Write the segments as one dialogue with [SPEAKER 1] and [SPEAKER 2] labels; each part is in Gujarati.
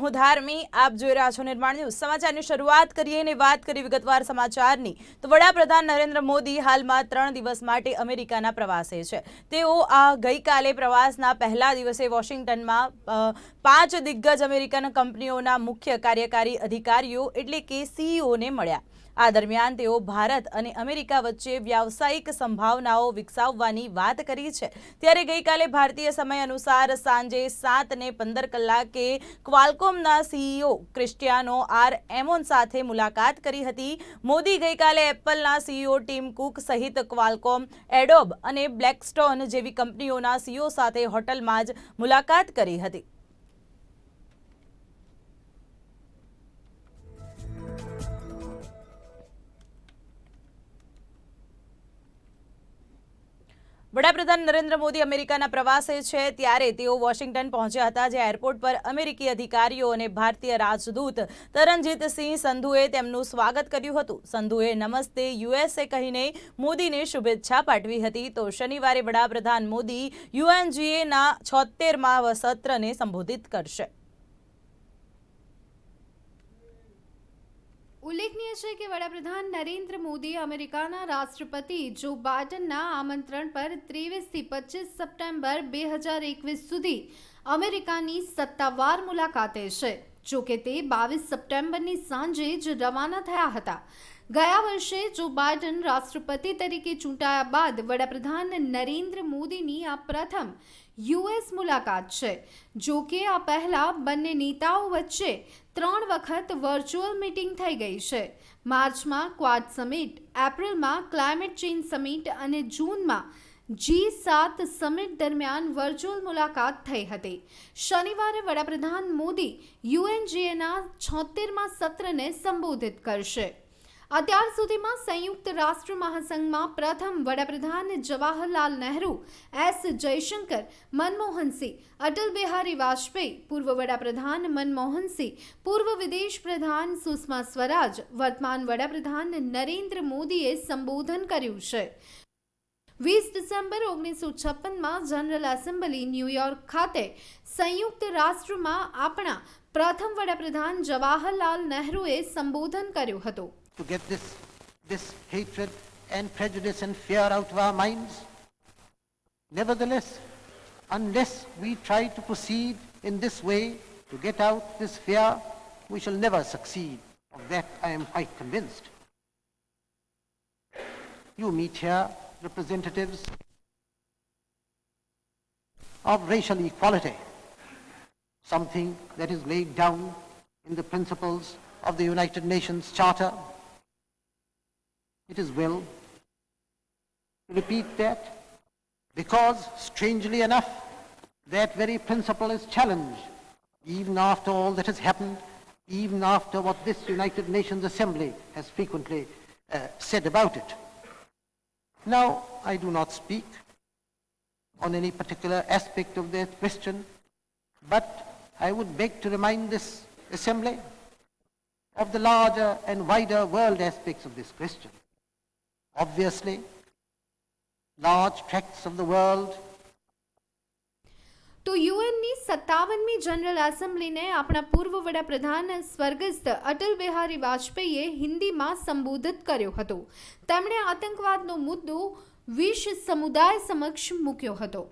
[SPEAKER 1] હું ધાર્મી આપ જોઈ રહ્યા છો નિર્માણ ન્યૂઝ સમાચારની શરૂઆત કરીએ અને વાત કરી વિગતવાર સમાચારની તો વડાપ્રધાન નરેન્દ્ર મોદી હાલમાં 3 દિવસ માટે અમેરિકાના પ્રવાસે છે। તેઓ આ ગઈકાલે પ્રવાસના પહેલા દિવસે વોશિંગ્ટનમાં 5 દિગ્ગજ અમેરિકન કંપનીઓના મુખ્ય કાર્યકારી અધિકારીઓ એટલે કે સીઈઓને મળ્યા। આ દરમિયાન તેઓ ભારત અને અમેરિકા વચ્ચે વ્યાવસાયિક સંભાવનાઓ વિકસાવવાની વાત કરી છે। ત્યારે ગઈકાલે ભારતીય સમય અનુસાર સાંજે 7:15 કલાકે ક્વાલકોમના સીઈઓ ક્રિસ્ટિયાનો આર એમોન સાથે મુલાકાત કરી હતી। મોદી ગઈકાલે એપલના સીઈઓ ટીમ કુક સહિત ક્વાલકોમ, એડોબ અને બ્લેકસ્ટોન જેવી કંપનીઓના સીઈઓ સાથે હોટલમાં જ મુલાકાત કરી હતી। વડાપ્રધાન નરેન્દ્ર મોદી અમેરિકાના પ્રવાસે છે ત્યારે તેઓ વોશિંગ્ટન પહોંચ્યા હતા, જે એરપોર્ટ પર અમેરિકી અધિકારીઓ અને ભારતીય રાજદૂત તરણજીતસિંહ સંધુએ તેમનું સ્વાગત કર્યું હતું। સંધુએ નમસ્તે યુએસએ કહીને મોદીને શુભેચ્છા પાઠવી હતી। તો શનિવારે વડાપ્રધાન મોદી યુએનજીએના 76મા સત્રને સંબોધિત કરશે।
[SPEAKER 2] ઉલ્લેખનીય છે કે વડાપ્રધાન નરેન્દ્ર મોદી અમેરિકાના રાષ્ટ્રપતિ જો બાઇડનના આમંત્રણ પર 23થી 25 સપ્ટેમ્બર 2021 સુધી અમેરિકાની સત્તાવાર મુલાકાતે છે। જોકે તે 22 સપ્ટેમ્બરની સાંજે જ રવાના થયા હતા। ગયા વર્ષે જો બાઇડન રાષ્ટ્રપતિ તરીકે ચૂંટાયા બાદ વડાપ્રધાન નરેન્દ્ર મોદીની આ પ્રથમ યુએસ મુલાકાત છે। જો કે આ પહેલા બંને નેતાઓ વચ્ચે 3 વખત વર્ચ્યુઅલ મીટિંગ થઈ ગઈ છે। માર્ચમાં ક્વાડ સમિટ, એપ્રિલમાં ક્લાઇમેટ ચેન્જ સમિટ અને જૂનમાં G7 સમિટ દરમિયાન વર્ચ્યુઅલ મુલાકાત થઈ હતી। શનિવારે વડાપ્રધાન મોદી યુએનજીએના 76મા સત્રને સંબોધિત કરશે। અત્યાર સુધીમાં સંયુક્ત રાષ્ટ્ર મહાસંઘમાં પ્રથમ વડાપ્રધાન જવાહરલાલ નહેરુ, એસ જયશંકર, મનમોહનસિંહ, અટલ બિહારી વાજપેયી, પૂર્વ વડાપ્રધાન મનમોહનસિંહ, પૂર્વ વિદેશ પ્રધાન સુષ્મા સ્વરાજ, વર્તમાન વડાપ્રધાન નરેન્દ્ર મોદીએ સંબોધન કર્યું છે। 20 ડિસેમ્બર 1956માં જનરલ એસેમ્બલી ન્યૂયોર્ક ખાતે સંયુક્ત રાષ્ટ્રમાં આપણા પ્રથમ વડાપ્રધાન જવાહરલાલ નહેરુએ સંબોધન કર્યું હતું।
[SPEAKER 3] To get this hatred and prejudice and fear out of our minds. Nevertheless, unless we try to proceed in this way to get out this fear, we shall never succeed. Of that I am quite convinced. You meet here representatives of racial equality, something that is laid down in the principles of the United Nations Charter. It is well to repeat that because, strangely enough, that very principle is challenged even after all that has happened, even after what this United Nations Assembly has frequently said about it. Now, I do not speak on any particular aspect of that question, but I would beg to remind this Assembly of the larger and wider world aspects of this question. Obviously, large tracts of the world.
[SPEAKER 2] તો યુએનની 57મી જનરલ એસેમ્બલીને આપણા પૂર્વ વડાપ્રધાન સ્વર્ગસ્થ અટલ બિહારી વાજપેયીએ હિન્દીમાં સંબોધિત કર્યો હતો। તેમણે આતંકવાદનો મુદ્દો વિશ્વ સમુદાય સમક્ષ મૂક્યો હતો।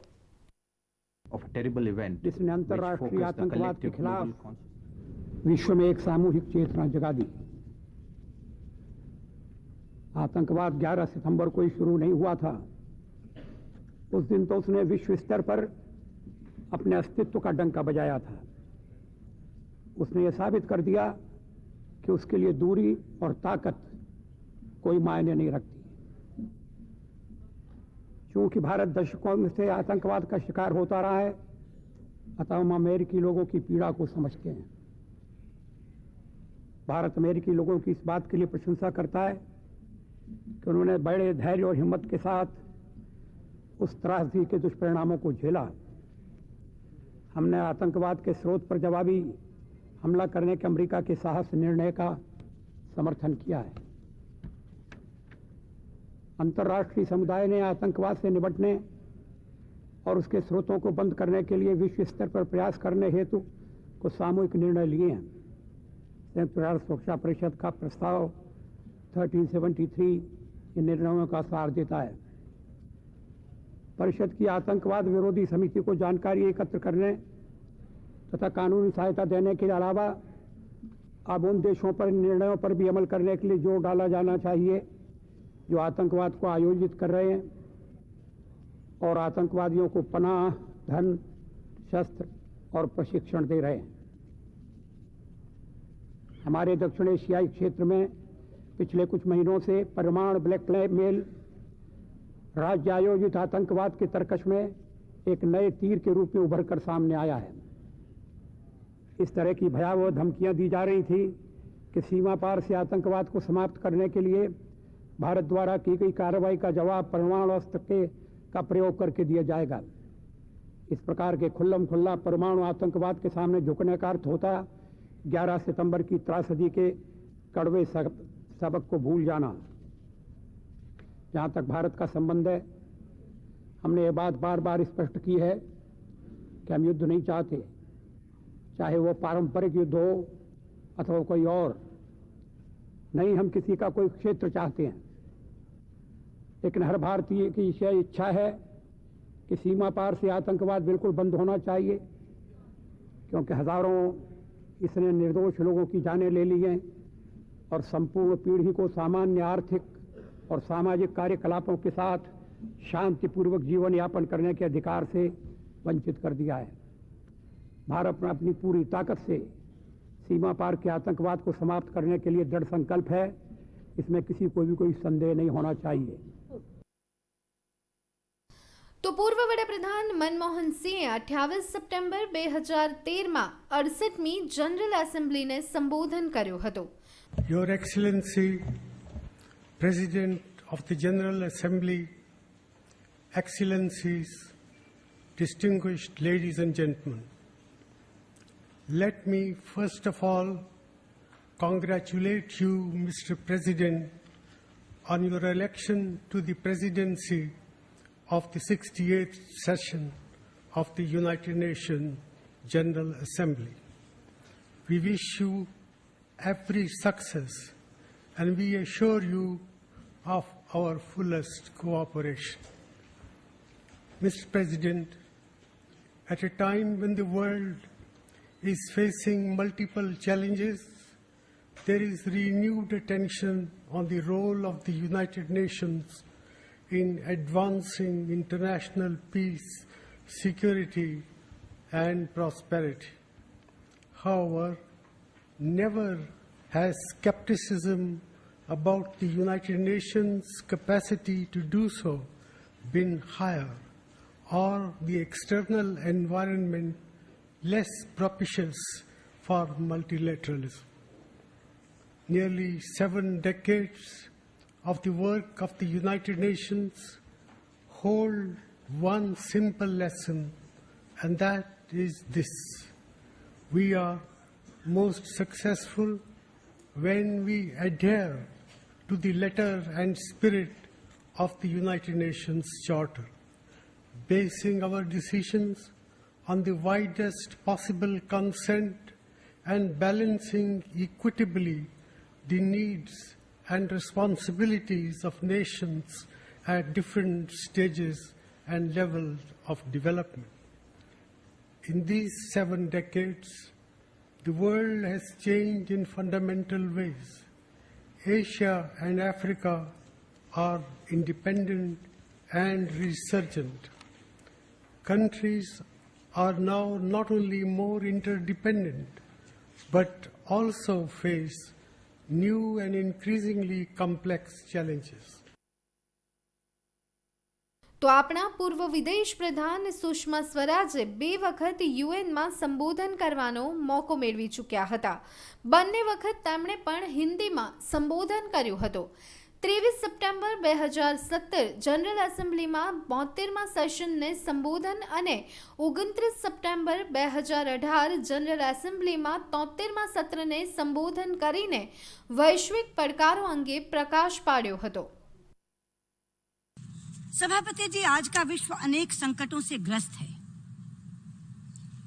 [SPEAKER 4] Of a terrible event,
[SPEAKER 5] जिसने अंतर्राष्ट्रीय
[SPEAKER 4] which focused the
[SPEAKER 5] आतंकवाद के
[SPEAKER 4] collective
[SPEAKER 5] खिलाफ
[SPEAKER 4] global consciousness.
[SPEAKER 5] विश्व में एक सामूहिक चेतना जगा दी। आतंकवाद 11 सितंबर को ही शुरू नहीं हुआ था। उस दिन तो उसने विश्व स्तर पर अपने अस्तित्व का डंका बजाया था। उसने ये साबित कर दिया कि उसके लिए दूरी और ताकत कोई मायने नहीं रखती। क्योंकि भारत दशकों से आतंकवाद का शिकार होता रहा है, अतः हम अमेरिकी लोगों की पीड़ा को समझते हैं। भारत अमेरिकी लोगों की इस बात के लिए प्रशंसा करता है कि उन्होंने बड़े धैर्य और हिम्मत के साथ उस त्रासदी के दुष्परिणामों को झेला। हमने आतंकवाद के स्रोत पर जवाबी हमला करने के अमेरिका के साहस निर्णय का समर्थन किया है। अंतर्राष्ट्रीय समुदाय ने आतंकवाद से निपटने और उसके स्रोतों को बंद करने के लिए विश्व स्तर पर प्रयास करने हेतु कुछ सामूहिक निर्णय लिए हैं। संयुक्त राष्ट्र सुरक्षा परिषद का प्रस्ताव 1373 इन निर्णयों का सार देता है। परिषद की आतंकवाद विरोधी समिति को जानकारी एकत्र करने तथा कानूनी सहायता देने के अलावा अब उन देशों पर निर्णयों पर भी अमल करने के लिए जोर डाला जाना चाहिए जो आतंकवाद को आयोजित कर रहे हैं और आतंकवादियों को पनाह, धन, शस्त्र और प्रशिक्षण दे रहे हैं। हमारे दक्षिण एशियाई क्षेत्र में पिछले कुछ महीनों से परमाणु ब्लैकमेल, राज्य आयोजित आतंकवाद के तर्कश में एक नए तीर के रूप में उभर कर सामने आया है। इस तरह की भयावह धमकियां दी जा रही थी कि सीमा पार से आतंकवाद को समाप्त करने के लिए भारत द्वारा की गई कार्रवाई का जवाब परमाणु अस्त्र का प्रयोग करके दिया जाएगा। इस प्रकार के खुल्लम खुल्ला परमाणु आतंकवाद के सामने झुकने का अर्थ होता 11 सितंबर की त्रासदी के कड़वे सबक को भूल जाना। जहां तक भारत का संबंध है, हमने ये बात बार बार स्पष्ट की है कि हम युद्ध नहीं चाहते, चाहे वो पारंपरिक युद्ध हो अथवा कोई और। नहीं हम किसी का कोई क्षेत्र चाहते हैं, लेकिन हर भारतीय की यह इच्छा है कि सीमा पार से आतंकवाद बिल्कुल बंद होना चाहिए, क्योंकि हजारों इसने निर्दोष लोगों की जानें ले ली हैं और संपूर्ण पीढ़ी को सामान्य आर्थिक और सामाजिक कार्यकलापों के साथ शांतिपूर्वक जीवन यापन करने के अधिकार से वंचित कर दिया है। भारत में अपनी पूरी ताकत से सीमा पार के आतंकवाद को समाप्त करने के लिए दृढ़ संकल्प है। इसमें किसी को भी कोई संदेह नहीं होना चाहिए।
[SPEAKER 2] તો પૂર્વ વડાપ્રધાન મનમોહન સિંહે 28 સપ્ટેમ્બર 2013માં 68મી જનરલ એસેમ્બલીને સંબોધન કર્યું હતું.
[SPEAKER 6] Your Excellency, President of the General Assembly, Excellencies, distinguished ladies and gentlemen, let me first of all congratulate you, Mr. President, on your election to the presidency of the 68th session of the United Nations General Assembly. We wish you every success and we assure you of our fullest cooperation. Mr. President, at a time when the world is facing multiple challenges, there is renewed attention on the role of the United Nations in advancing international peace, security, and prosperity. However, never has skepticism about the United Nations' capacity to do so been higher, or the external environment less propitious for multilateralism. Nearly 7 decades of the work of the United Nations hold one simple lesson, and that is this: we are most successful when we adhere to the letter and spirit of the United Nations Charter, basing our decisions on the widest possible consent and balancing equitably the needs and responsibilities of nations at different stages and levels of development. In these 7 decades, the world has changed in fundamental ways. Asia and Africa are independent and resurgent. Countries are now not only more interdependent, but also face new and increasingly complex challenges.
[SPEAKER 2] તો આપણા પૂર્વ વિદેશ પ્રધાન સુષ્મા સ્વરાજે 2 વખત યુએનમાં સંબોધન કરવાનો મોકો મેળવી ચૂક્યા હતા. બંને વખત તેમણે પણ હિન્દીમાં સંબોધન કર્યું હતું. 23 સપ્ટેમ્બર 2017 જનરલ એસેમ્બલીમાં 72મા સેશનને સંબોધન અને 29 સપ્ટેમ્બર 2018 જનરલ એસેમ્બલીમાં 73મા સત્રને સંબોધન કરીને વૈશ્વિક પડકારો અંગે પ્રકાશ પાડ્યો હતો.
[SPEAKER 7] सभापति जी, आज का विश्व अनेक संकटों से ग्रस्त है.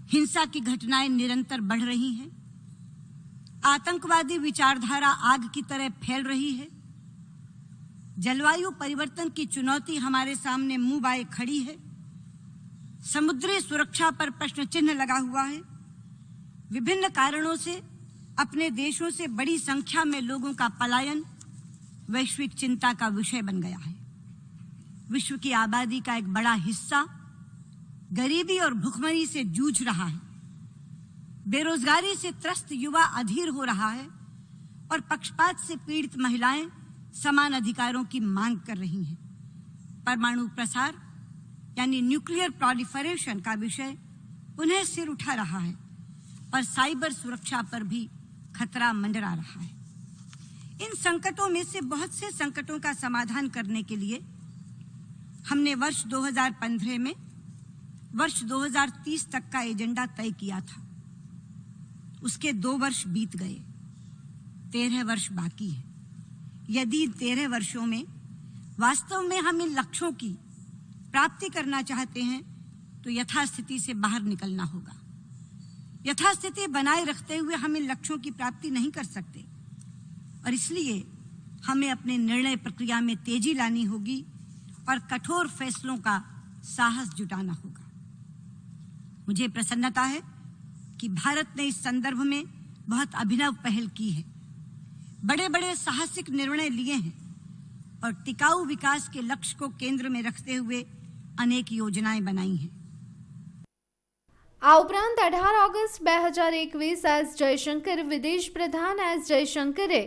[SPEAKER 7] हिंसा की घटनाएं निरंतर बढ़ रही हैं, आतंकवादी विचारधारा आग की तरह फैल रही है, जलवायु परिवर्तन की चुनौती हमारे सामने मुंह बाए खड़ी है, समुद्री सुरक्षा पर प्रश्न चिन्ह लगा हुआ है। विभिन्न कारणों से अपने देशों से बड़ी संख्या में लोगों का पलायन वैश्विक चिंता का विषय बन गया है। विश्व की आबादी का एक बड़ा हिस्सा गरीबी और भुखमरी से जूझ रहा है। बेरोजगारी से त्रस्त युवा अधीर हो रहा है और पक्षपात से पीड़ित महिलाएं समान अधिकारों की मांग कर रही हैं। परमाणु प्रसार यानी न्यूक्लियर प्रोलिफरेशन का विषय पुनः सिर उठा रहा है और साइबर सुरक्षा पर भी खतरा मंडरा रहा है। इन संकटों में से बहुत से संकटों का समाधान करने के लिए हमने वर्ष 2015 में वर्ष 2030 तक का एजेंडा तय किया था। उसके 2 वर्ष बीत गए, 13 वर्ष बाकी है। यदि 13 वर्षों में वास्तव में हम इन लक्ष्यों की प्राप्ति करना चाहते हैं तो यथास्थिति से बाहर निकलना होगा। यथास्थिति बनाए रखते हुए हम इन लक्ष्यों की प्राप्ति नहीं कर सकते और इसलिए हमें अपने निर्णय प्रक्रिया में तेजी लानी होगी और कठोर फैसलों का साहस जुटाना होगा। मुझे प्रसन्नता है कि भारत ने इस संदर्भ में बहुत अभिनव पहल की है, बड़े बड़े साहसिक निर्णय लिए हैं और टिकाऊ विकास के लक्ष्य को केंद्र में रखते हुए अनेक योजनाएं बनाई हैं।
[SPEAKER 2] આ ઉપરાંત 18 ઓગસ્ટ 2021 એસ જયશંકર વિદેશ પ્રધાન એસ જયશંકરે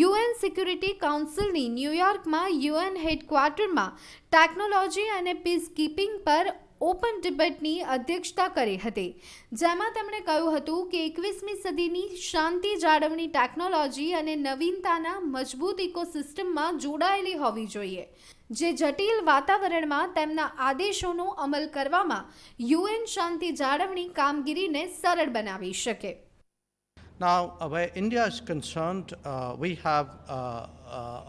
[SPEAKER 2] યુએન સિક્યુરિટી કાઉન્સિલની ન્યૂયોર્કમાં યુએન હેડક્વાર્ટરમાં ટેકનોલોજી અને પીસ કીપિંગ પર ઓપન ડિબેટની અધ્યક્ષતા કરી હતી, જેમાં તેમણે કહ્યું હતું કે 21મી સદીની શાંતિ જાળવણી ટેકનોલોજી અને નવીનતાના મજબૂત ઇકોસિસ્ટમમાં જોડાયેલી હોવી જોઈએ, જે જટિલ વાતાવરણમાં તેમના આદેશોનો અમલ કરવામાં યુએન શાંતિ જાળવણી કામગીરીને સરળ બનાવી શકે.
[SPEAKER 8] Now, where India is concerned, we have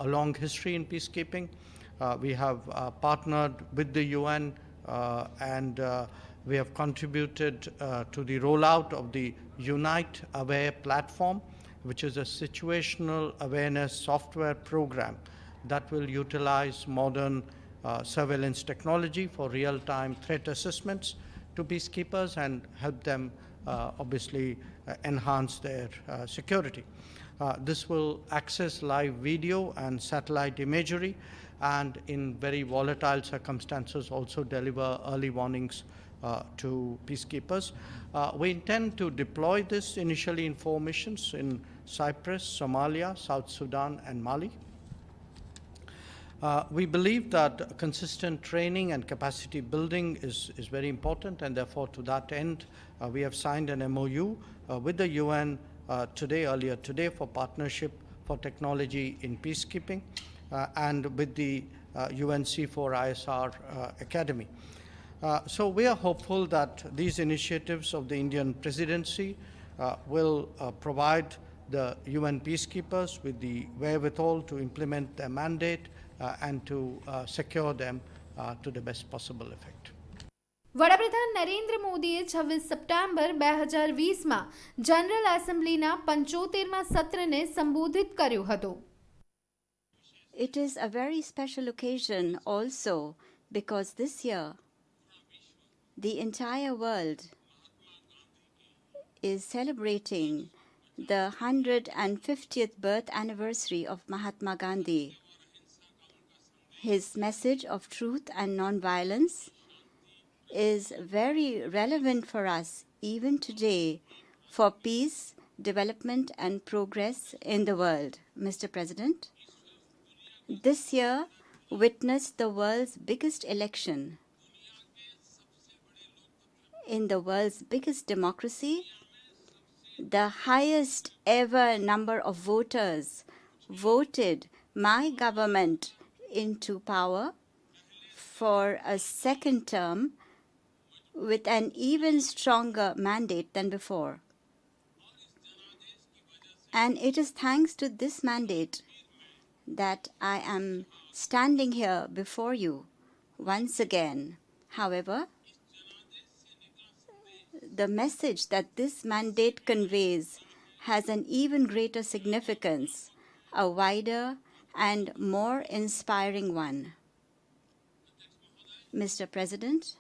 [SPEAKER 8] a long history in peacekeeping. We have partnered with the UN and we have contributed to the rollout of the Unite Aware platform, which is a situational awareness software program that will utilize modern surveillance technology for real-time threat assessments to peacekeepers and help them obviously enhance their security. This will access live video and satellite imagery and in very volatile circumstances also deliver early warnings to peacekeepers. We intend to deploy this initially in 4 missions in Cyprus, Somalia, South Sudan and Mali. We believe that consistent training and capacity building is very important, and therefore to that end we have signed an MOU with the UN earlier today for partnership for technology in peacekeeping and with the UNC4ISR Academy. So we are hopeful that these initiatives of the Indian presidency will provide the UN peacekeepers with the wherewithal to implement their mandate and to secure them to the best possible effect.
[SPEAKER 2] વડાપ્રધાન નરેન્દ્ર મોદીએ 26 સપ્ટેમ્બર 2020માં જનરલ એસેમ્બલીના 75મા સત્રને સંબોધિત કર્યું હતું.
[SPEAKER 9] It is a very special occasion also because this year the entire world is celebrating the 150th birth anniversary of Mahatma Gandhi. His message of truth and non-violence is very relevant for us even today for peace, development and progress in the world. Mr. President, this year witnessed the world's biggest election. In the world's biggest democracy, the highest ever number of voters voted my government into power for a second term with an even stronger mandate than before. And it is thanks to this mandate that I am standing here before you once again. However, the message that this mandate conveys has an even greater significance, a wider and more inspiring one. Mr. President,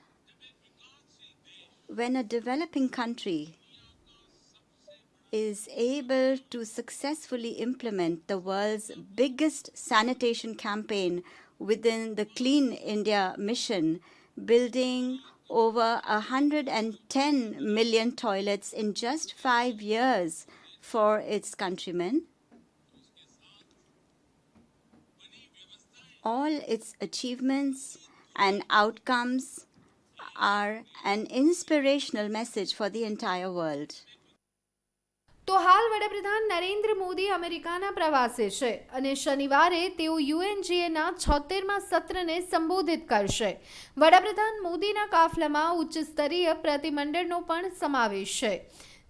[SPEAKER 9] when a developing country is able to successfully implement the world's biggest sanitation campaign within the Clean India mission, building over 110 million toilets in just 5 years for its countrymen, all its achievements and outcomes are an inspirational message for the entire world.
[SPEAKER 2] તો હાલ વડાપ્રધાન નરેન્દ્ર મોદી અમેરિકાના પ્રવાસે છે અને શનિવારે તેઓ યુએનજીએના 76મા સત્રને સંબોધિત કરશે. વડાપ્રધાન મોદીના કાફલામાં ઉચ્ચ સ્તરીય પ્રતિમંડળનો પણ સમાવેશ છે,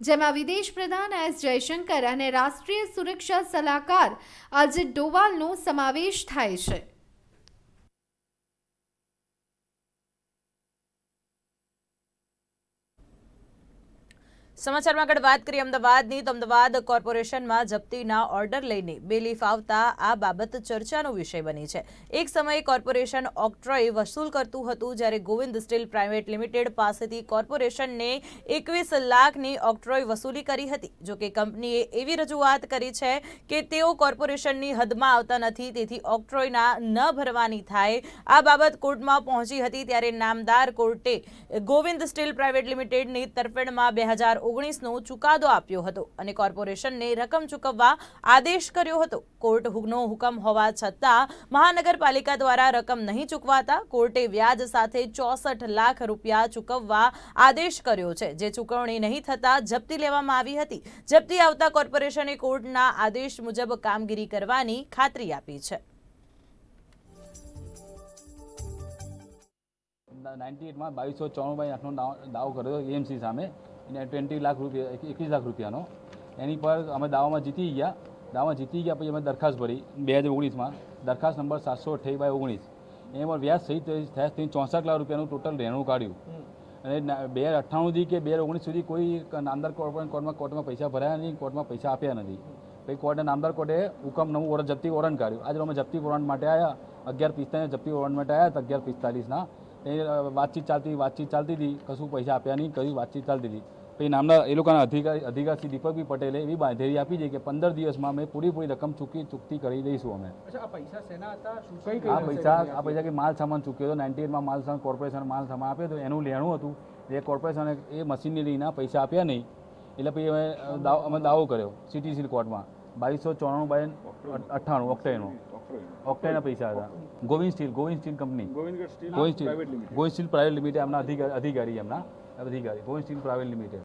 [SPEAKER 2] જેમાં વિદેશ પ્રધાન એસ જયશંકર અને રાષ્ટ્રીય સુરક્ષા સલાહકાર અજીત ડોવાલનો સમાવેશ થાય છે.
[SPEAKER 1] સમાચારમાં આગળ વાત કરીએ અમદાવાદની, તો અમદાવાદ કોર્પોરેશનમાં જપ્તીના ઓર્ડર લઈને બેલીફ આવતા આ બાબત ચર્ચાનો વિષય બની છે. એક સમયે કોર્પોરેશન ઓક્ટ્રોય વસૂલ કરતું હતું, જ્યારે ગોવિંદ સ્ટીલ પ્રાઇવેટ લિમિટેડ પાસેથી કોર્પોરેશનને 21 લાખની ઓક્ટ્રોય વસૂલી કરી હતી. જોકે કંપનીએ એવી રજૂઆત કરી છે કે તેઓ કોર્પોરેશનની હદમાં આવતા નથી, તેથી ઓક્ટ્રોયના ન ભરવાની થાય. આ બાબત કોર્ટમાં પહોંચી હતી, ત્યારે નામદાર કોર્ટે ગોવિંદ સ્ટીલ પ્રાઇવેટ લિમિટેડની તરફેણમાં 2019નો ચુકાદો આપ્યો હતો અને કોર્પોરેશનને રકમ ચૂકવવા આદેશ કર્યો હતો. કોર્ટનો હુકમ હોવા છતાં મહાનગરપાલિકા દ્વારા રકમ નહીં ચૂકવાતા કોર્ટે વ્યાજ સાથે 64 લાખ રૂપિયા ચૂકવવા આદેશ કર્યો છે, જે ચૂકવણી નહીં થતા જપ્તી લેવામાં આવી હતી. જપ્તી આવતા કોર્પોરેશને કોર્ટના આદેશ મુજબ કામગીરી કરવાની ખાતરી આપી છે.
[SPEAKER 10] 98માં 2294/8નો દાવો કર્યો એએમસી સામે, એને 20 લાખ રૂપિયા 21 લાખ રૂપિયાનો. એની પર અમે દાવામાં જીતી ગયા. પછી અમે દરખાસ્ત ભરી 2019માં, દરખાસ્ત નંબર 728/19. એમાં વ્યાજ સહિત થયા 64 લાખ રૂપિયાનું ટોટલ રહેણું કાઢ્યું. અને 2098થી કે 2019 સુધી કોઈ નામદાર કોર્ટમાં પૈસા ભરાયા નહીં, કોર્ટમાં પૈસા આપ્યા નથી. પછી નામદાર કોર્ટે હુકમ નવું વોરંટ જપ્તી વોરંટ કાઢ્યું. આજે અમે જપ્તી વોરંટ માટે આવ્યા 11:45 જપ્તી વોરંટ માટે આવ્યા હતા. 11:45ના વાતચીત ચાલતી હતી, કશું પૈસા આપ્યા નહીં, કઈ વાતચીત ચાલતી હતી. પછી નામના એ લોકોના અધિકાર શ્રી દીપકભાઈ પટેલે એવી બાંધેરી આપી છે કે 15 દિવસમાં અમે પૂરી રકમ ચૂકતી કરી દઈશું. અમે આ પૈસા કે માલ સામાન ચૂક્યો હતો. 98માં માલ સામાન કોર્પોરેશન માલ સામાન આપ્યો હતો, એનું લેણું હતું. એ કોર્પોરેશને એ મશીનરીના પૈસા આપ્યા નહીં, એટલે પછી અમે દાવો કર્યો સિટી કોર્ટમાં 2294/98 ઓક્ટેના પૈસા હતા. Govind steel company, Govind steel private limited, એમના અધિકારી ગોવિંદ સ્ટીલ પ્રાઇવેટ લિમિટેડ.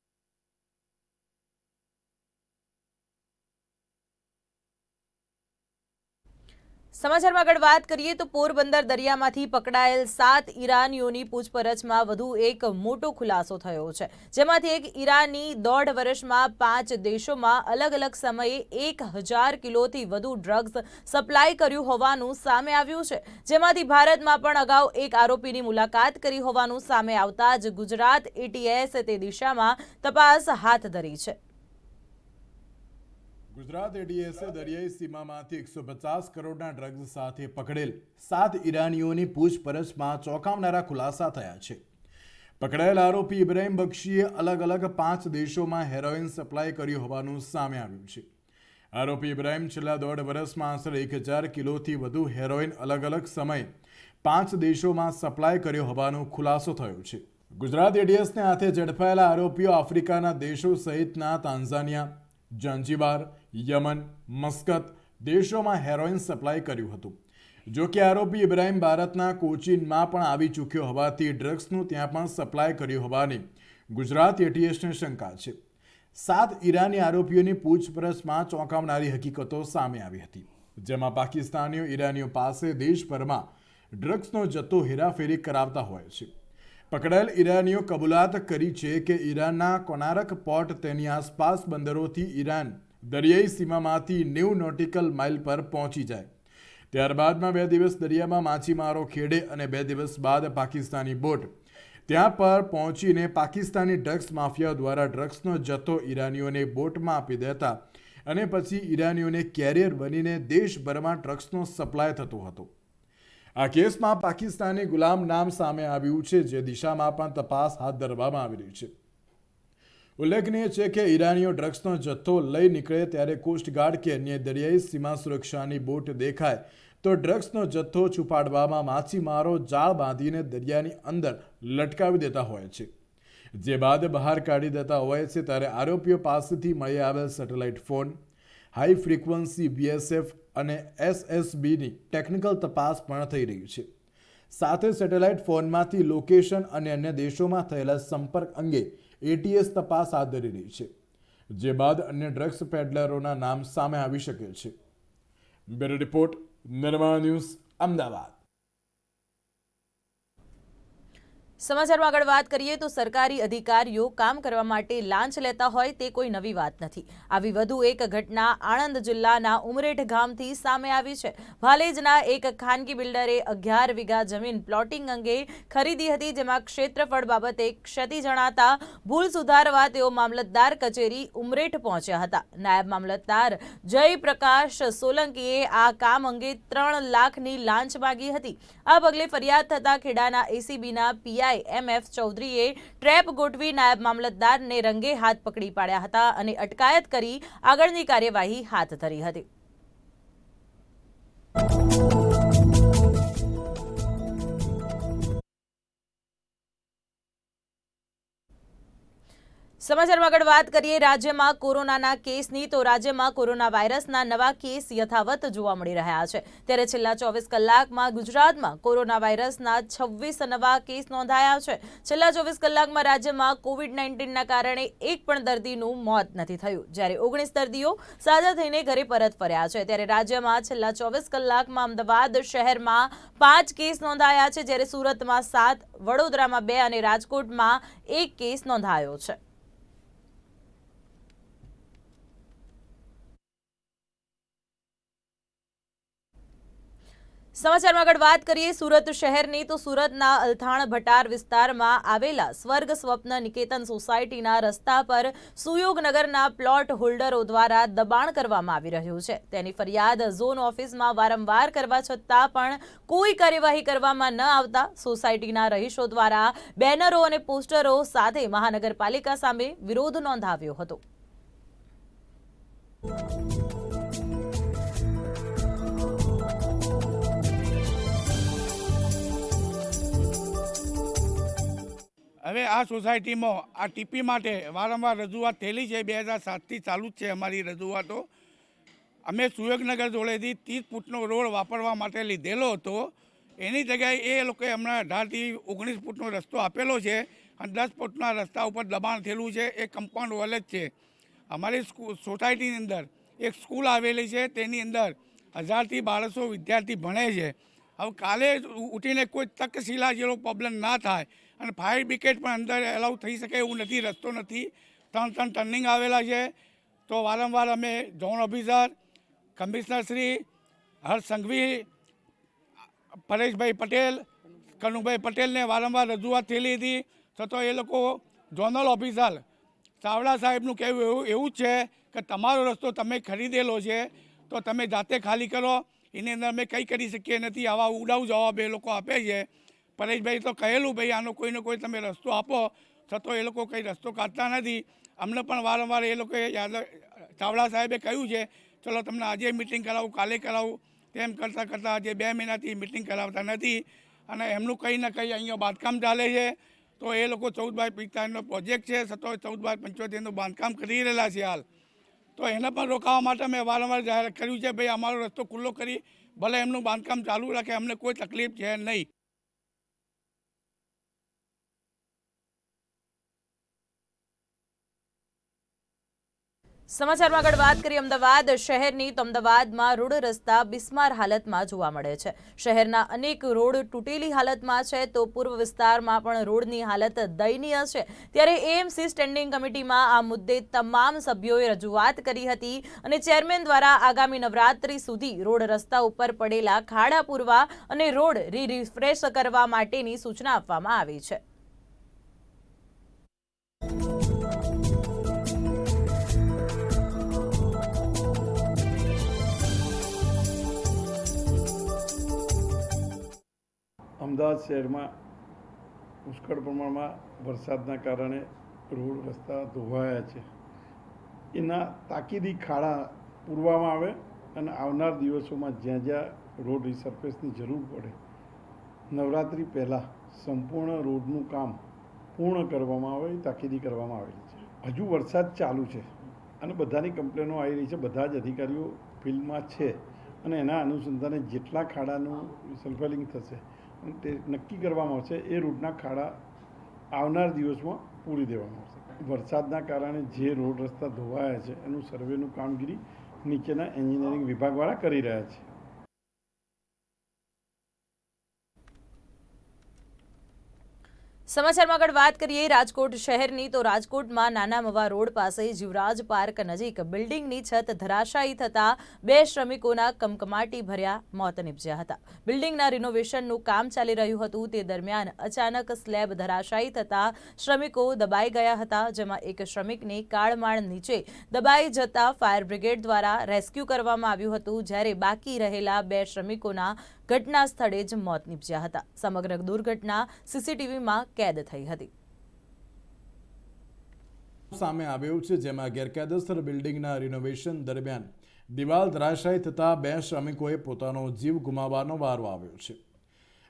[SPEAKER 1] સમાચારમાં આગળ વાત કરીએ તો પોરબંદર દરિયામાંથી પકડાયેલ 7 ઈરાનીઓની પૂછપરછમાં વધુ એક મોટો ખુલાસો થયો છે, જેમાંથી એક ઈરાની 1.5 વર્ષમાં 5 દેશોમાં અલગ અલગ સમયે 1000 કિલોથી વધુ ડ્રગ્સ સપ્લાય કર્યું હોવાનું સામે આવ્યું છે, જેમાંથી ભારતમાં પણ અગાઉ એક આરોપીની મુલાકાત કરી હોવાનું સામે આવતા જ ગુજરાત એટીએસ તે દિશામાં તપાસ હાથ ધરી છે.
[SPEAKER 11] ગુજરાત એટીએસે દરિયાઈ સીમામાંથી 150 કરોડના ડ્રગ્સ સાથે પકડેલ 7 ઈરાનીઓની પૂછપરછમાં ચોંકાવનારા ખુલાસા થયા છે. પકડાયેલ આરોપી ઇબ્રાહિમ બક્ષીએ અલગ અલગ 5 દેશોમાં હેરોઇન સપ્લાય કર્યું હોવાનું સામે આવ્યું છે. આરોપી ઇબ્રાહિમ છેલ્લા 1.5 વર્ષમાં આશરે 1000 કિલોથી વધુ હેરોઇન અલગ અલગ સમયે 5 દેશોમાં સપ્લાય કર્યો હોવાનો ખુલાસો થયો છે. ગુજરાત એટીએસને હાથે ઝડપાયેલા આરોપીઓ આફ્રિકાના દેશો સહિતના તાંઝાનિયા, ઝાંઝીબાર, યમન, મસ્કત દેશોમાં હેરોઇન સપ્લાય કર્યું હતું. જો કે આરોપી ઇબ્રાહિમ ભારતના કોચીનમાં પણ આવી ચૂક્યો હોવાથી ડ્રગ્સનું ત્યાં પણ સપ્લાય કર્યું હોવાની ગુજરાત એટીએસને શંકા છે. 7 ઈરાની આરોપીઓની પૂછપરછમાં ચોંકાવનારી હકીકતો સામે આવી હતી, જેમાં પાકિસ્તાનીઓ ઈરાનીઓ પાસે દેશભરમાં ડ્રગ્સનો જથ્થો હેરાફેરી કરાવતા હોય છે. પકડાયેલ ઈરાનીઓ કબૂલાત કરી છે કે ઈરાનના કોનારક પોર્ટ તેની આસપાસ બંદરોથી ઈરાન દરિયાઈ સીમામાંથી 90 નોટિકલ માઇલ પર પહોંચી જાય. ત્યારબાદમાં 2 દિવસ દરિયામાં માછીમારો ખેડે અને 2 દિવસ બાદ પાકિસ્તાની બોટ ત્યાં પર પહોંચીને પાકિસ્તાની ડ્રગ્સ માફિયા દ્વારા ડ્રગ્સનો જથ્થો ઈરાનીઓને બોટમાં આપી દેતા અને પછી ઈરાનીઓને કેરિયર બનીને દેશભરમાં ડ્રગ્સનો સપ્લાય થતો હતો. આ કેસમાં પાકિસ્તાની ગુલામ નામ સામે આવ્યું છે, જે દિશામાં પણ તપાસ હાથ ધરવામાં આવી રહી છે. ઉલ્લેખનીય છે કે ઈરાનીઓ ડ્રગ્સનો જથ્થો લઈ નીકળે ત્યારે કોસ્ટગાર્ડ કે અન્ય દરિયાઈ સીમા સુરક્ષાની બોટ દેખાય તો ડ્રગ્સનો જથ્થો છુપાડવામાં માછીમારો જાળ બાંધીને દરિયાની અંદર લટકાવી દેતા હોય છે, જે બાદ બહાર કાઢી દેતા હોય છે. ત્યારે આરોપીઓ પાસેથી મળી આવેલ satellite phone, high frequency BSF અને SSBની ટેકનિકલ તપાસ પણ થઈ રહી છે. સાથે સેટેલાઇટ ફોનમાંથી લોકેશન અને અન્ય દેશોમાં થયેલા સંપર્ક અંગે ATS તપાસ હાથ ધરી રહી છે, જે બાદ અન્ય ડ્રગ્સ પેડલરોના નામ સામે આવી શકે છે. બ્યુરો રિપોર્ટ, નિર્માણ ન્યૂઝ, અમદાવાદ.
[SPEAKER 1] સમાચારમાં આગળ વાત કરીએ તો સરકારી અધિકારીઓ કામ કરવા માટે લાંચ લેતા હોય તે કોઈ નવી વાત નથી. આવી વધુ એક ઘટના આણંદ જિલ્લાના ઉમરેઠ ગામથી સામે આવી છે. ભાલેજના એક ખાનગી બિલ્ડરે 11 વીઘા જમીન પ્લોટિંગ અંગે ખરીદી હતી, જેમાં ક્ષેત્રફળ બાબતે ક્ષતિ જણાતા ભૂલ સુધારવા તેઓ મામલતદાર કચેરી ઉમરેઠ પહોંચ્યા હતા. નાયબ મામલતદાર જયપ્રકાશ સોલંકીએ આ કામ અંગે 3 લાખની લાંચ માંગી હતી. આ પગલે ફરિયાદ થતા ખેડાના ACBના PI MF ચૌધરીએ ટ્રેપ ગોઠવી નાયબ મામલતદારને રંગે હાથ પકડી પાડ્યા હતા અને અટકાયત કરી આગળની કાર્યવાહી હાથ ધરી હતી. સમાચારમાં આગળ વાત કરીએ રાજ્યમાં કોરોનાના કેસની તો રાજ્યમાં કોરોના વાયરસના નવા કેસ યથાવત જોવા મળી રહ્યા છે. ત્યારે છેલ્લા 24 કલાકમાં ગુજરાતમાં કોરોના વાયરસના 26 નવા કેસ નોંધાયા છે. છેલ્લા 24 કલાકમાં રાજ્યમાં COVID-19ના કારણે એક પણ દર્દીનું મોત નથી થયું, જ્યારે 19 દર્દીઓ સાજા થઈને ઘરે પરત ફર્યા છે. ત્યારે રાજ્યમાં છેલ્લા 24 કલાકમાં અમદાવાદ શહેરમાં 5 કેસ નોંધાયા છે, જ્યારે સુરતમાં 7, વડોદરામાં 2 અને રાજકોટમાં 1 કેસ નોંધાયો છે. સમાચારમાં આગળ વાત કરીએ સુરત શહેરની તો સુરતના અલથાણ ભટાર વિસ્તારમાં આવેલા સ્વર્ગ સ્વપ્ન નિકેતન સોસાયટીના રસ્તા પર સુયોગનગરના પ્લોટ હોલ્ડરો દ્વારા દબાણ કરવામાં આવી રહ્યું છે. તેની ફરિયાદ ઝોન ઓફિસમાં વારંવાર કરવા છતાં પણ કોઈ કાર્યવાહી કરવામાં ન આવતા સોસાયટીના રહીશો દ્વારા બેનરો અને પોસ્ટરો સાથે મહાનગરપાલિકા સામે વિરોધ નોંધાવ્યો હતો.
[SPEAKER 12] હવે આ સોસાયટીમાં આ ટીપી માટે વારંવાર રજૂઆત થયેલી છે. 2007થી ચાલુ જ છે અમારી રજૂઆતો. અમે સુયોગનગર જોડેથી 30 ફૂટનો રોડ વાપરવા માટે લીધેલો હતો. એની જગ્યાએ એ લોકોએ હમણાં 18થી 19 ફૂટનો રસ્તો આપેલો છે અને 10 ફૂટના રસ્તા ઉપર દબાણ થયેલું છે. એ કમ્પાઉન્ડ વોલ જ છે. અમારી સોસાયટીની અંદર એક સ્કૂલ આવેલી છે, તેની અંદર 1000થી 1200 વિદ્યાર્થી ભણે છે. હવે કાલે ઉઠીને કોઈ તકશીલા જેવો પ્રોબ્લેમ ના થાય અને ફાયર બ્રિગેડ પણ અંદર એલાઉ થઈ શકે એવું નથી, રસ્તો નથી. 3 ટર્નિંગ આવેલા છે. તો વારંવાર અમે zone officer, commissioner Shri Harsh Sanghavi, પરેશભાઈ પટેલ, કનુભાઈ પટેલને વારંવાર રજૂઆત થયેલી હતી. છતાં એ લોકો ઝોનલ ઓફિસર ચાવડા સાહેબનું કહેવું એવું જ છે કે તમારો રસ્તો તમે ખરીદેલો છે તો તમે જાતે ખાલી કરો, એની અંદર અમે કંઈ કરી શકીએ નથી. આવા ઉડાવ જવાબ એ લોકો આપે છે. પરેશભાઈ તો કહેલું ભાઈ આનો કોઈને કોઈ તમે રસ્તો આપો, છતાં એ લોકો કંઈ રસ્તો કાઢતા નથી. અમને પણ વારંવાર એ લોકોએ ચાવડા સાહેબે કહ્યું છે ચલો તમને આજે મિટિંગ કરાવું, કાલે કરાવું, તેમ કરતાં કરતાં આજે 2 મહિનાથી મિટિંગ કરાવતા નથી. અને એમનું કંઈ ને કંઈ અહીંયા બાંધકામ ચાલે છે. તો એ લોકો 14/45નો પ્રોજેક્ટ છે, છતાં 14/75નું બાંધકામ કરી રહેલા છે હાલ. તો એને પણ રોકાવા માટે મેં વારંવાર જાહેર કર્યું છે ભાઈ અમારો રસ્તો ખુલ્લો કરી ભલે એમનું બાંધકામ ચાલુ રાખે, અમને કોઈ તકલીફ છે નહીં.
[SPEAKER 1] સમાચારમાં આગળ વાત કરીએ અમદાવાદ શહેરની તો અમદાવાદમાં રોડ રસ્તા બિસ્માર હાલતમાં જોવા મળે છે. શહેરના અનેક રોડ તૂટેલી હાલતમાં છે તો પૂર્વ વિસ્તારમાં પણ રોડની હાલત દયનીય છે. ત્યારે AMC સ્ટેન્ડિંગ કમિટીમાં આ મુદ્દે તમામ સભ્યોએ રજૂઆત કરી હતી અને ચેરમેન દ્વારા આગામી નવરાત્રી સુધી રોડ રસ્તા ઉપર પડેલા ખાડા પૂરવા અને રોડ રિફ્રેશ કરવા માટેની સૂચના આપવામાં આવી છે.
[SPEAKER 6] અમદાવાદ શહેરમાં પુષ્કળ પ્રમાણમાં વરસાદના કારણે રોડ રસ્તા ધોવાયા છે. એના તાકીદી ખાડા પૂરવામાં આવે અને આવનાર દિવસોમાં જ્યાં જ્યાં રોડ રિસર્ફેસની જરૂર પડે નવરાત્રિ પહેલાં સંપૂર્ણ રોડનું કામ પૂર્ણ કરવામાં આવે એ તાકીદી કરવામાં આવેલી છે. હજુ વરસાદ ચાલુ છે અને બધાની કમ્પ્લેનો આવી રહી છે. બધા જ અધિકારીઓ ફિલ્ડમાં છે અને એના અનુસંધાને જેટલા ખાડાનું સલ્ફેલિંગ થશે તે નક્કી કરવામાં આવશે. એ રોડના ખાડા આવનાર દિવસમાં પૂરી દેવામાં આવશે. વરસાદના કારણે જે રોડ રસ્તા ધોવાયા છે એનું સર્વેનું કામગીરી નીચેના એન્જિનિયરિંગ વિભાગવાળા કરી રહ્યા છે.
[SPEAKER 1] સમાચારમાં આગળ વાત કરીએ રાજકોટ શહેરની, તો રાજકોટમાં નાના મવા રોડ પાસે જીવરાજ પાર્ક નજીક બિલ્ડિંગની છત ધરાશાયી થતા 2 શ્રમિકોના કમકમાટી ભર્યા મોત નિપજ્યા હતા. બિલ્ડિંગના રિનોવેશનનું કામ ચાલી રહ્યું હતું તે દરમિયાન અચાનક સ્લેબ ધરાશાયી થતા શ્રમિકો દબાઈ ગયા હતા, જેમાં એક શ્રમિકને કાળમાળ નીચે દબાઈ જતા ફાયર બ્રિગેડ દ્વારા રેસ્ક્યુ કરવામાં આવ્યું હતું, જ્યારે બાકી રહેલા 2 શ્રમિકોના ઘટના સ્થળે જ મોત નિપજ્યા હતા. સમગ્ર દુર્ઘટના સીસીટીવીમાં કેદ થઈ હતી.
[SPEAKER 11] સામે આવ્યું છે, જેમાં ગેરકાયદેસર બિલ્ડિંગના રિનોવેશન દરમિયાન દિવાલ ધરાશાયી થતા 2 શ્રમિકોએ પોતાનો જીવ ગુમાવવાનો વારો આવ્યો છે.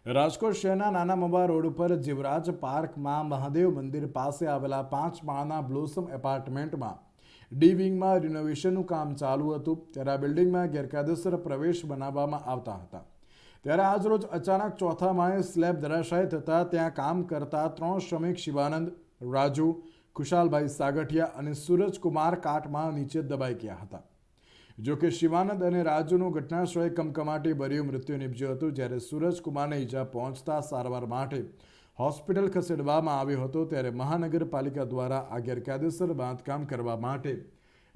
[SPEAKER 11] રાજકોટ શહેરના નાના મવા રોડ ઉપર જીવરાજ પાર્કમાં મહાદેવ મંદિર પાસે આવેલા 5 માળના બ્લોસમ એપાર્ટમેન્ટમાં ડી વિંગમાં રિનોવેશનનું કામ ચાલુ હતું, ત્યારે આ બિલ્ડિંગમાં ગેરકાયદેસર પ્રવેશ બનાવવામાં આવતા હતા. ત્યારે આજરોજ અચાનક ચોથા માળે સ્લેબ ધરાશાયી થતાં ત્યાં કામ કરતા 3 શ્રમિક શિવાનંદ, રાજુ, ખુશાલભાઈ સાગઠિયા અને સૂરજકુમાર કાટમાળ નીચે દબાઈ ગયા હતા. જોકે શિવાનંદ અને રાજુનું ઘટનાસ્થળે કમકમાટી ભર્યું મૃત્યુ નિપજ્યું હતું, જ્યારે સૂરજકુમારને ઈજા પહોંચતા સારવાર માટે હોસ્પિટલ ખસેડવામાં આવ્યો હતો. ત્યારે મહાનગરપાલિકા દ્વારા આ ગેરકાયદેસર બાંધકામ કરવા માટે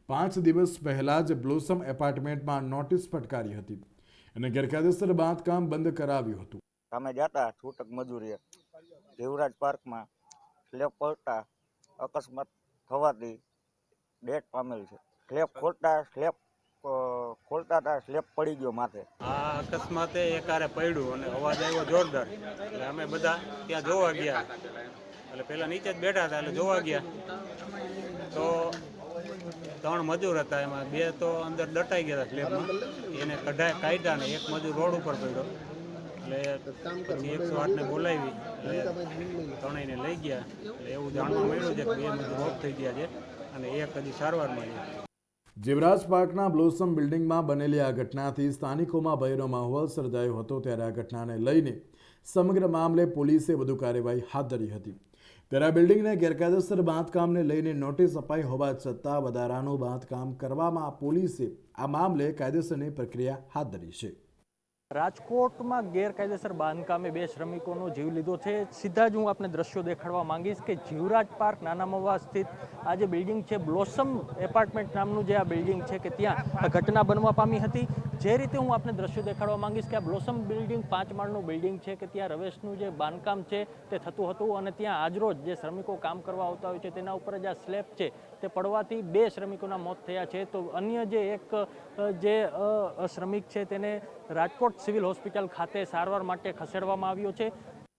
[SPEAKER 11] 5 દિવસ પહેલા જ બ્લોસમ એપાર્ટમેન્ટમાં નોટિસ ફટકારી હતી અને ગેરકાયદેસર બાંધકામ બંધ કરાવ્યું હતું.
[SPEAKER 13] અમે જતા છૂટક મજૂરીએ જીવરાજ પાર્કમાં સ્લેબ પડતા અકસ્માત થવાથી ડેથ પામેલ છે. સ્લેબ ખોલતા હતા, સ્લેબ પડી ગયો માથે.
[SPEAKER 14] આ અકસ્માતે એકારે પડ્યું અને અવાજ આવ્યો જોરદાર, એટલે અમે બધા ત્યાં જોવા ગયા. એટલે પેલા નીચે જ બેઠા હતા, એટલે જોવા ગયા તો 3 મજૂર હતા, એમાં 2 તો અંદર દટાઈ ગયા હતા સ્લેબમાં. એને કાઢ્યા ને એક મજૂર રોડ ઉપર પડ્યો. એટલે પછી 108 ને બોલાવી એટલે 3ને લઈ ગયા. એટલે એવું જાણવા મળ્યું છે કે 2 મજૂર ઓફ થઈ ગયા છે અને 1 હજી સારવારમાં છે.
[SPEAKER 11] જીવરાજ પાર્કના બ્લોસમ બિલ્ડિંગમાં બનેલી આ ઘટનાથી સ્થાનિકોમાં ભયનો માહોલ સર્જાયો હતો. ત્યારે આ ઘટનાને લઈને સમગ્ર મામલે પોલીસે વધુ કાર્યવાહી હાથ ધરી હતી. ત્યારે આ બિલ્ડિંગને ગેરકાયદેસર બાંધકામને લઈને નોટિસ અપાઈ હોવા છતાં વધારાનું બાંધકામ કરવામાં પોલીસે આ મામલે કાયદેસરની પ્રક્રિયા હાથ ધરી છે.
[SPEAKER 15] રાજકોટમાં ગેરકાયદેસર બાંધકામે 2 શ્રમિકોનો જીવ લીધો છે. સીધા જ હું આપને દ્રશ્યો દેખાડવા માંગીશ કે જીવરાજ પાર્ક નાના મવા સ્થિત આ જે બિલ્ડિંગ છે, બ્લોસમ એપાર્ટમેન્ટ નામનું જે આ બિલ્ડિંગ છે, કે ત્યાં આ ઘટના બનવા પામી હતી. જે રીતે હું આપને દ્રશ્યો દેખાડવા માંગીશ કે આ બ્લોસમ બિલ્ડિંગ 5 માળનું બિલ્ડિંગ છે, કે ત્યાં રવેશનું જે બાંધકામ છે તે થતું હતું અને ત્યાં આજરોજ જે શ્રમિકો કામ કરવા આવતા હોય છે તેના ઉપર જ આ સ્લેબ છે તે પડવાથી 2 શ્રમિકોના મોત થયા છે. તો અન્ય જે એક જે શ્રમિક છે તેને રાજકોટ સિવિલ હોસ્પિટલ ખાતે સારવાર માટે ખસેડવામાં આવ્યો છે.